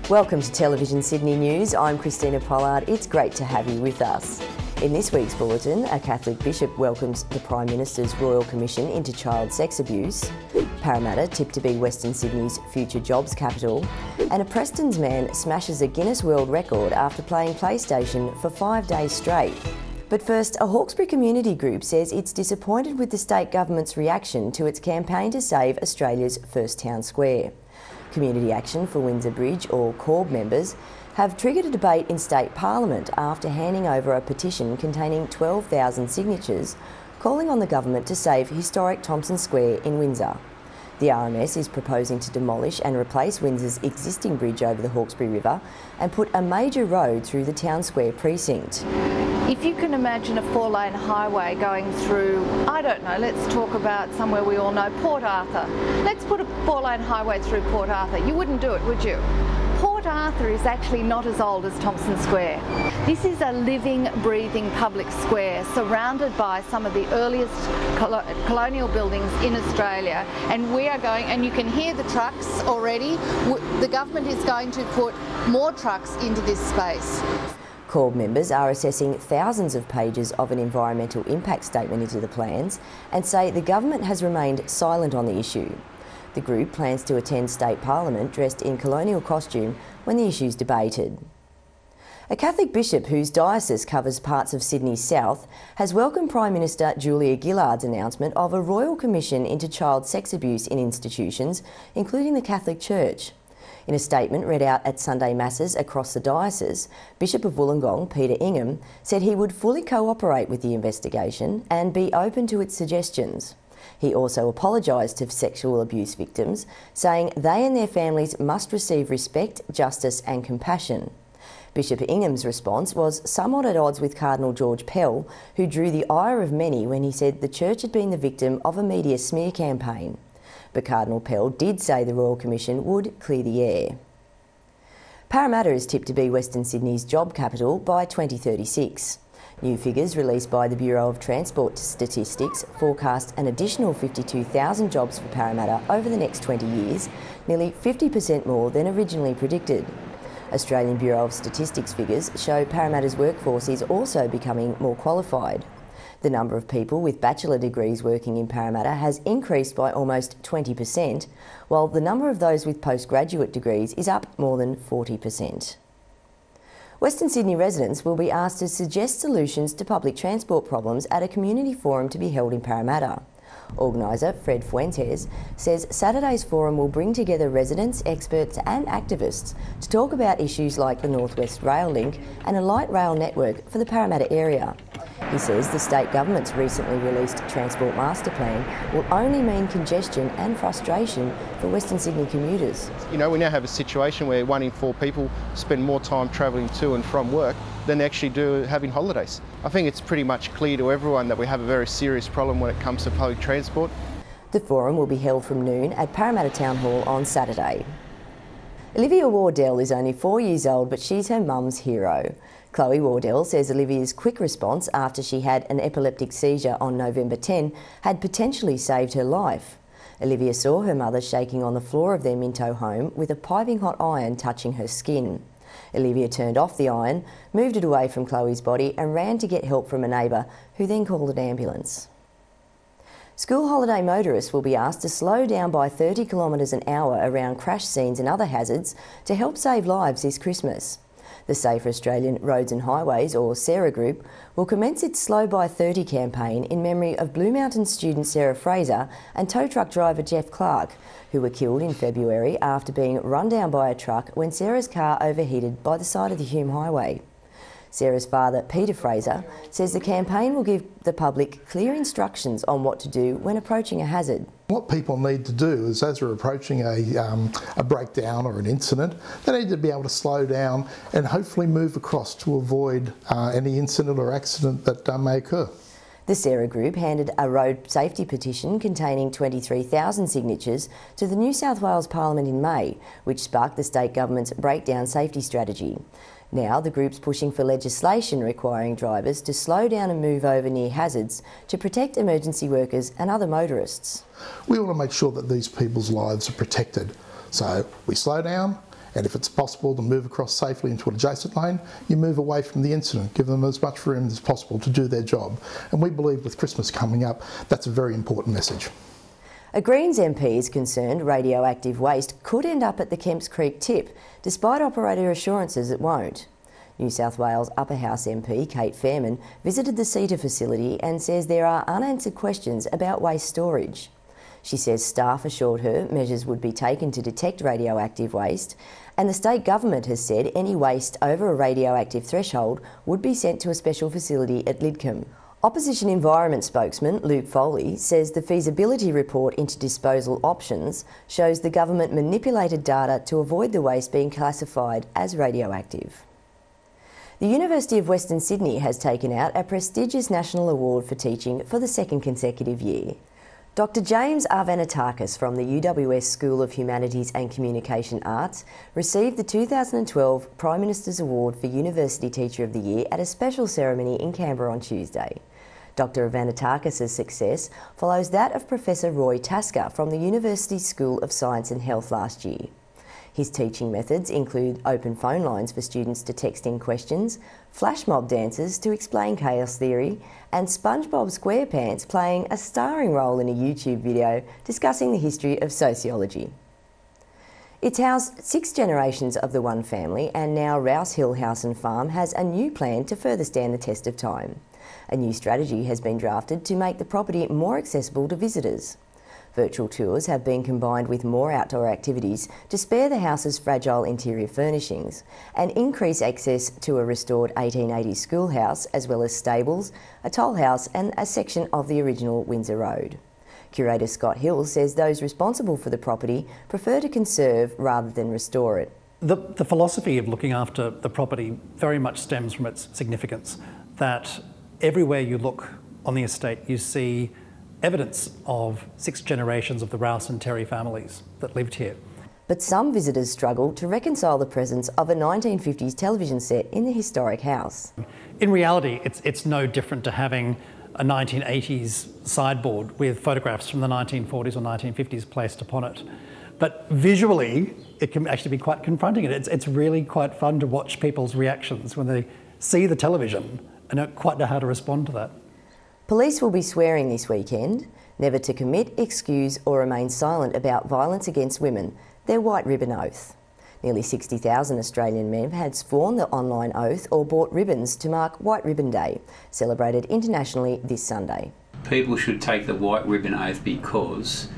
Welcome to Television Sydney News. I'm Christina Pollard. It's great to have you with us. In this week's bulletin, a Catholic bishop welcomes the Prime Minister's Royal Commission into child sex abuse, Parramatta tipped to be Western Sydney's future jobs capital, and a Preston's man smashes a Guinness World Record after playing PlayStation for 5 days straight. But first, a Hawkesbury community group says it's disappointed with the state government's reaction to its campaign to save Australia's first town square. Community Action for Windsor Bridge, or CORB members, have triggered a debate in State Parliament after handing over a petition containing 12,000 signatures calling on the government to save historic Thompson Square in Windsor. The RMS is proposing to demolish and replace Windsor's existing bridge over the Hawkesbury River and put a major road through the town square precinct. If you can imagine a 4-lane highway going through, I don't know, let's talk about somewhere we all know, Port Arthur. Let's put a 4-lane highway through Port Arthur. You wouldn't do it, would you? Port Arthur is actually not as old as Thompson Square. This is a living, breathing public square surrounded by some of the earliest colonial buildings in Australia, and we are going, and you can hear the trucks already. The government is going to put more trucks into this space. CORB members are assessing thousands of pages of an environmental impact statement into the plans and say the government has remained silent on the issue. The group plans to attend State Parliament dressed in colonial costume when the issue is debated. A Catholic bishop whose diocese covers parts of Sydney's south has welcomed Prime Minister Julia Gillard's announcement of a royal commission into child sex abuse in institutions, including the Catholic Church. In a statement read out at Sunday Masses across the diocese, Bishop of Wollongong, Peter Ingham, said he would fully cooperate with the investigation and be open to its suggestions. He also apologised to sexual abuse victims, saying they and their families must receive respect, justice and compassion. Bishop Ingham's response was somewhat at odds with Cardinal George Pell, who drew the ire of many when he said the Church had been the victim of a media smear campaign. But Cardinal Pell did say the Royal Commission would clear the air. Parramatta is tipped to be Western Sydney's job capital by 2036. New figures released by the Bureau of Transport Statistics forecast an additional 52,000 jobs for Parramatta over the next 20 years, nearly 50% more than originally predicted. Australian Bureau of Statistics figures show Parramatta's workforce is also becoming more qualified. The number of people with bachelor degrees working in Parramatta has increased by almost 20%, while the number of those with postgraduate degrees is up more than 40%. Western Sydney residents will be asked to suggest solutions to public transport problems at a community forum to be held in Parramatta. Organiser Fred Fuentes says Saturday's forum will bring together residents, experts and activists to talk about issues like the North West Rail Link and a light rail network for the Parramatta area. He says the state government's recently released Transport Master Plan will only mean congestion and frustration for Western Sydney commuters. You know, we now have a situation where 1 in 4 people spend more time travelling to and from work than they actually do having holidays. I think it's pretty much clear to everyone that we have a very serious problem when it comes to public transport. The forum will be held from noon at Parramatta Town Hall on Saturday. Olivia Wardell is only 4 years old, but she's her mum's hero. Chloe Wardell says Olivia's quick response after she had an epileptic seizure on November 10 had potentially saved her life. Olivia saw her mother shaking on the floor of their Minto home with a piping hot iron touching her skin. Olivia turned off the iron, moved it away from Chloe's body and ran to get help from a neighbour, who then called an ambulance. School holiday motorists will be asked to slow down by 30 kilometres an hour around crash scenes and other hazards to help save lives this Christmas. The Safer Australian Roads and Highways, or SARA Group, will commence its Slow by 30 campaign in memory of Blue Mountain student Sarah Fraser and tow truck driver Jeff Clark, who were killed in February after being run down by a truck when Sarah's car overheated by the side of the Hume Highway. Sarah's father, Peter Fraser, says the campaign will give the public clear instructions on what to do when approaching a hazard. What people need to do is, as they're approaching a breakdown or an incident, they need to be able to slow down and hopefully move across to avoid any incident or accident that may occur. The SARA Group handed a road safety petition containing 23,000 signatures to the New South Wales Parliament in May, which sparked the state government's breakdown safety strategy. Now the group's pushing for legislation requiring drivers to slow down and move over near hazards to protect emergency workers and other motorists. We want to make sure that these people's lives are protected. So we slow down And if it's possible to move across safely into an adjacent lane, you move away from the incident, give them as much room as possible to do their job. And we believe with Christmas coming up, that's a very important message. A Greens MP is concerned radioactive waste could end up at the Kemps Creek tip, despite operator assurances it won't. New South Wales Upper House MP Kate Fairman visited the CETA facility and says there are unanswered questions about waste storage. She says staff assured her measures would be taken to detect radioactive waste, and the state government has said any waste over a radioactive threshold would be sent to a special facility at Lidcombe. Opposition Environment spokesman Luke Foley says the feasibility report into disposal options shows the government manipulated data to avoid the waste being classified as radioactive. The University of Western Sydney has taken out a prestigious national award for teaching for the second consecutive year. Dr James Arvanitakis from the UWS School of Humanities and Communication Arts received the 2012 Prime Minister's Award for University Teacher of the Year at a special ceremony in Canberra on Tuesday. Dr Arvanitakis' success follows that of Professor Roy Tasker from the University School of Science and Health last year. His teaching methods include open phone lines for students to text in questions, flash mob dances to explain chaos theory, and SpongeBob SquarePants playing a starring role in a YouTube video discussing the history of sociology. It's housed 6 generations of the one family, and now Rouse Hill House and Farm has a new plan to further stand the test of time. A new strategy has been drafted to make the property more accessible to visitors. Virtual tours have been combined with more outdoor activities to spare the house's fragile interior furnishings and increase access to a restored 1880s schoolhouse, as well as stables, a toll house and a section of the original Windsor Road. Curator Scott Hill says those responsible for the property prefer to conserve rather than restore it. The philosophy of looking after the property very much stems from its significance, that everywhere you look on the estate you see evidence of 6 generations of the Rouse and Terry families that lived here. But some visitors struggle to reconcile the presence of a 1950s television set in the historic house. In reality, it's no different to having a 1980s sideboard with photographs from the 1940s or 1950s placed upon it. But visually, it can actually be quite confronting. It's really quite fun to watch people's reactions when they see the television and don't quite know how to respond to that. Police will be swearing this weekend, never to commit, excuse or remain silent about violence against women, their white ribbon oath. Nearly 60,000 Australian men had sworn the online oath or bought ribbons to mark White Ribbon Day, celebrated internationally this Sunday. People should take the white ribbon oath because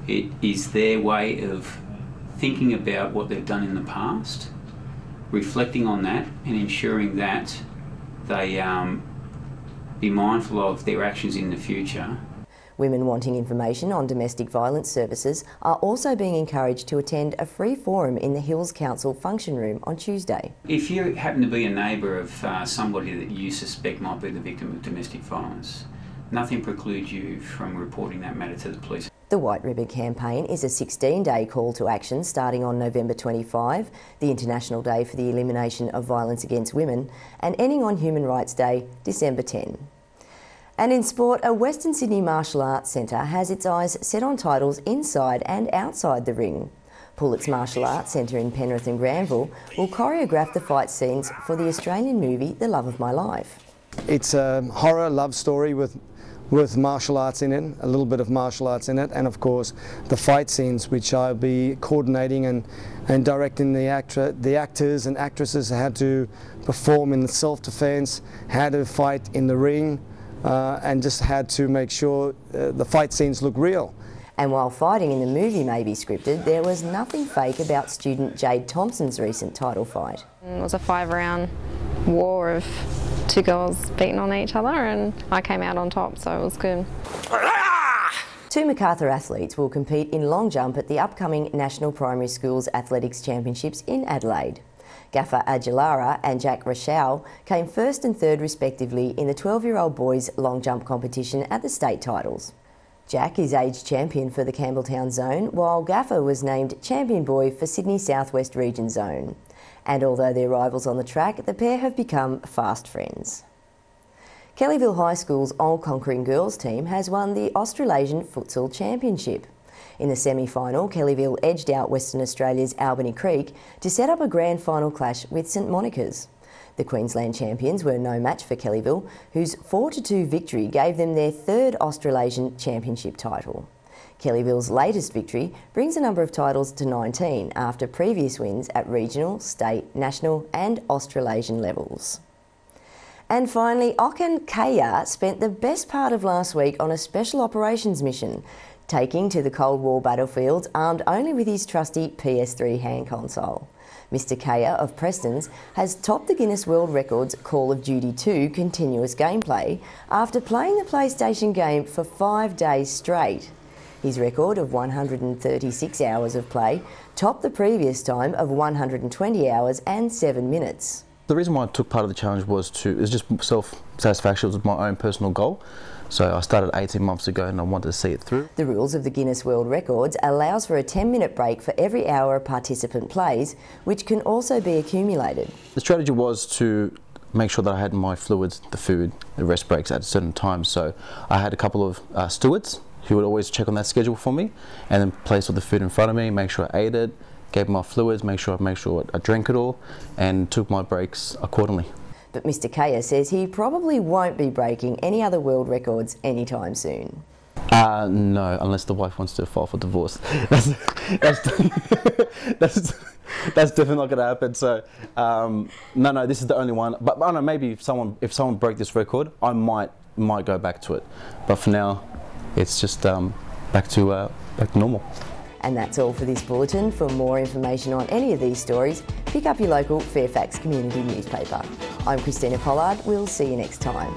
it is their way of thinking about what they've done in the past, reflecting on that and ensuring that they be mindful of their actions in the future. Women wanting information on domestic violence services are also being encouraged to attend a free forum in the Hills Council function room on Tuesday. If you happen to be a neighbour of somebody that you suspect might be the victim of domestic violence, nothing precludes you from reporting that matter to the police. The White Ribbon campaign is a 16-day call to action starting on November 25, the International Day for the Elimination of Violence Against Women, and ending on Human Rights Day, December 10. And in sport, a Western Sydney martial arts centre has its eyes set on titles inside and outside the ring. Pullett's Martial Arts Centre in Penrith and Granville will choreograph the fight scenes for the Australian movie The Love of My Life. It's a horror love story with martial arts in it, a little bit of martial arts in it, and of course the fight scenes, which I'll be coordinating and directing the actors and actresses how to perform in the self-defense, how to fight in the ring, and just had to make sure the fight scenes look real. And while fighting in the movie may be scripted, there was nothing fake about student Jade Thompson's recent title fight. It was a 5-round war of 2 girls beating on each other, and I came out on top, so it was good. 2 Macarthur athletes will compete in long jump at the upcoming National Primary Schools Athletics Championships in Adelaide. Gaffer Aguilara and Jack Rochelle came 1st and 3rd respectively in the 12-year-old boys' long jump competition at the state titles. Jack is age champion for the Campbelltown zone, while Gaffer was named champion boy for Sydney South West Region zone. And although they're rivals on the track, the pair have become fast friends. Kellyville High School's All Conquering Girls team has won the Australasian Futsal Championship. In the semi-final, Kellyville edged out Western Australia's Albany Creek to set up a grand final clash with St Monica's. The Queensland champions were no match for Kellyville, whose 4-2 victory gave them their third Australasian Championship title. Kellyville's latest victory brings the number of titles to 19 after previous wins at regional, state, national and Australasian levels. And finally, Okan Kaya spent the best part of last week on a special operations mission, taking to the Cold War battlefields armed only with his trusty PS3 hand console. Mr Kaya of Preston's has topped the Guinness World Records Call of Duty 2 continuous gameplay after playing the PlayStation game for 5 days straight. His record of 136 hours of play topped the previous time of 120 hours and 7 minutes. The reason why I took part of the challenge was just self-satisfaction. It was my own personal goal. So I started 18 months ago and I wanted to see it through. The rules of the Guinness World Records allows for a 10-minute break for every hour a participant plays, which can also be accumulated. The strategy was to make sure that I had my fluids, the food, the rest breaks at certain times. So I had a couple of stewards who would always check on that schedule for me and then place all the food in front of me, make sure I ate it, gave my fluids, make sure I drank it all and took my breaks accordingly. But Mr Kaya says he probably won't be breaking any other world records anytime soon. No, unless the wife wants to file for divorce. That's definitely not going to happen. So, no, this is the only one. But I don't know, maybe if someone broke this record, I might go back to it. But for now, it's just back to normal. And that's all for this bulletin. For more information on any of these stories, pick up your local Fairfax community newspaper. I'm Christina Pollard. We'll see you next time.